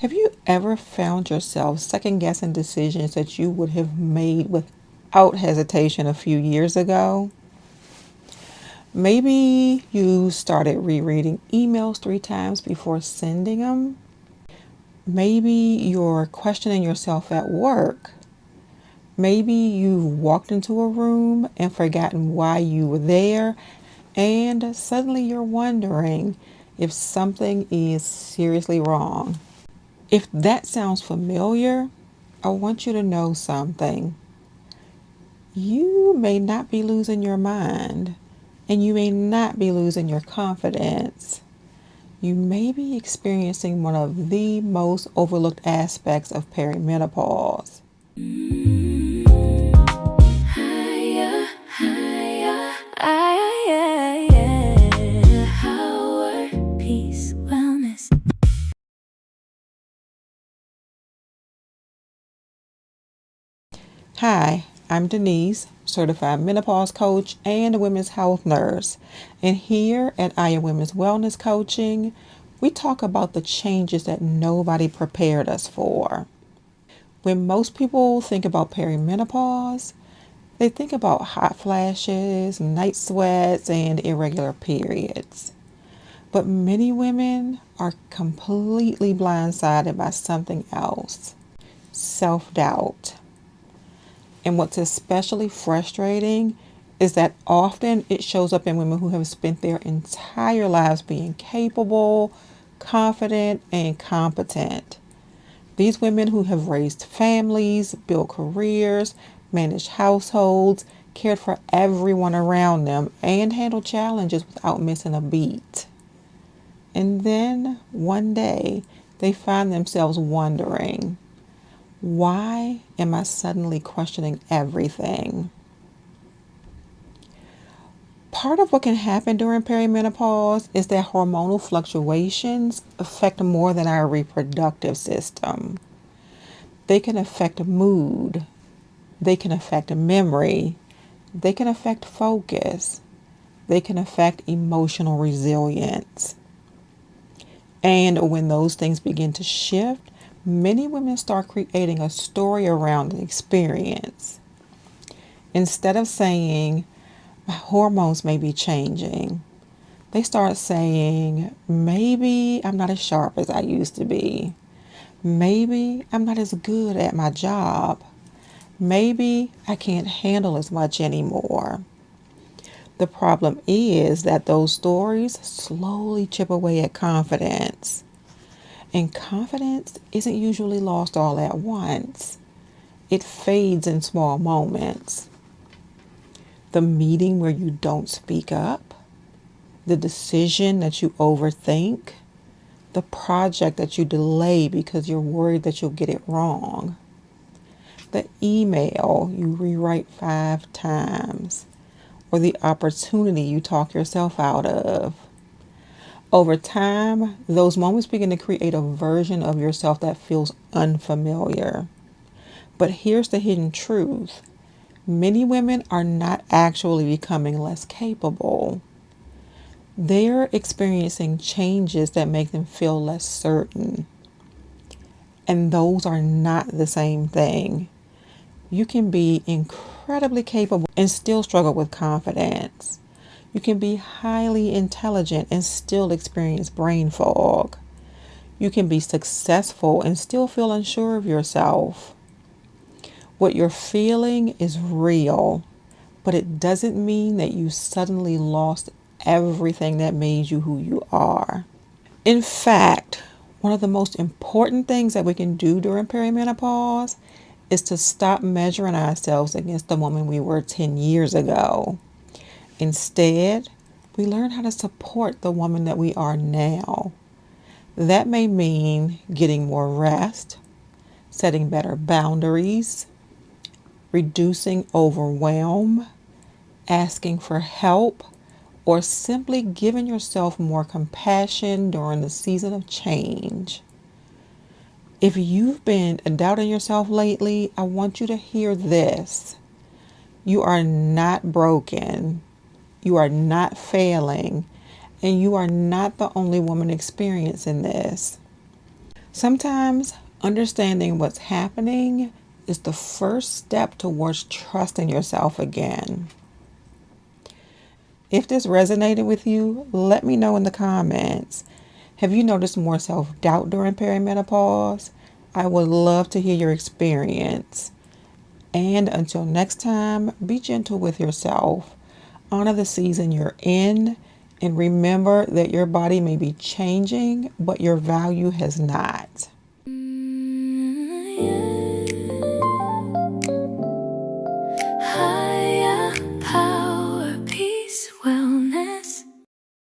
Have you ever found yourself second guessing decisions that you would have made without hesitation a few years ago? Maybe you started rereading emails 3 times before sending them. Maybe you're questioning yourself at work. Maybe you've walked into a room and forgotten why you were there, and suddenly you're wondering if something is seriously wrong. If that sounds familiar, I want you to know something. You may not be losing your mind, and you may not be losing your confidence. You may be experiencing one of the most overlooked aspects of perimenopause. Higher, higher, higher, peace, wellness. Hi, I'm Denise, certified menopause coach and a women's health nurse. And here at Aya Women's Wellness Coaching, we talk about the changes that nobody prepared us for. When most people think about perimenopause, they think about hot flashes, night sweats, and irregular periods. But many women are completely blindsided by something else: self-doubt. And what's especially frustrating is that often it shows up in women who have spent their entire lives being capable, confident, and competent. These women who have raised families, built careers, managed households, cared for everyone around them, and handled challenges without missing a beat. And then one day they find themselves wondering, why am I suddenly questioning everything? Part of what can happen during perimenopause is that hormonal fluctuations affect more than our reproductive system. They can affect mood, they can affect memory, they can affect focus, they can affect emotional resilience. And when those things begin to shift, many women start creating a story around the experience. Instead of saying, my hormones may be changing, they start saying, maybe I'm not as sharp as I used to be. Maybe I'm not as good at my job. Maybe I can't handle as much anymore. The problem is that those stories slowly chip away at confidence. And confidence isn't usually lost all at once. It fades in small moments. The meeting where you don't speak up, the decision that you overthink, the project that you delay because you're worried that you'll get it wrong, the email you rewrite 5 times, or the opportunity you talk yourself out of. Over time, those moments begin to create a version of yourself that feels unfamiliar. But here's the hidden truth. Many women are not actually becoming less capable. They're experiencing changes that make them feel less certain. And those are not the same thing. You can be incredibly capable and still struggle with confidence. You can be highly intelligent and still experience brain fog. You can be successful and still feel unsure of yourself. What you're feeling is real, but it doesn't mean that you suddenly lost everything that made you who you are. In fact, one of the most important things that we can do during perimenopause is to stop measuring ourselves against the woman we were 10 years ago. Instead, we learn how to support the woman that we are now. That may mean getting more rest, setting better boundaries, reducing overwhelm, asking for help, or simply giving yourself more compassion during the season of change. If you've been doubting yourself lately, I want you to hear this. You are not broken. You are not failing. And you are not the only woman experiencing this. Sometimes understanding what's happening is the first step towards trusting yourself again. If this resonated with you, let me know in the comments. Have you noticed more self-doubt during perimenopause? I would love to hear your experience. And until next time, be gentle with yourself. Honor the season you're in, and remember that your body may be changing, but your value has not.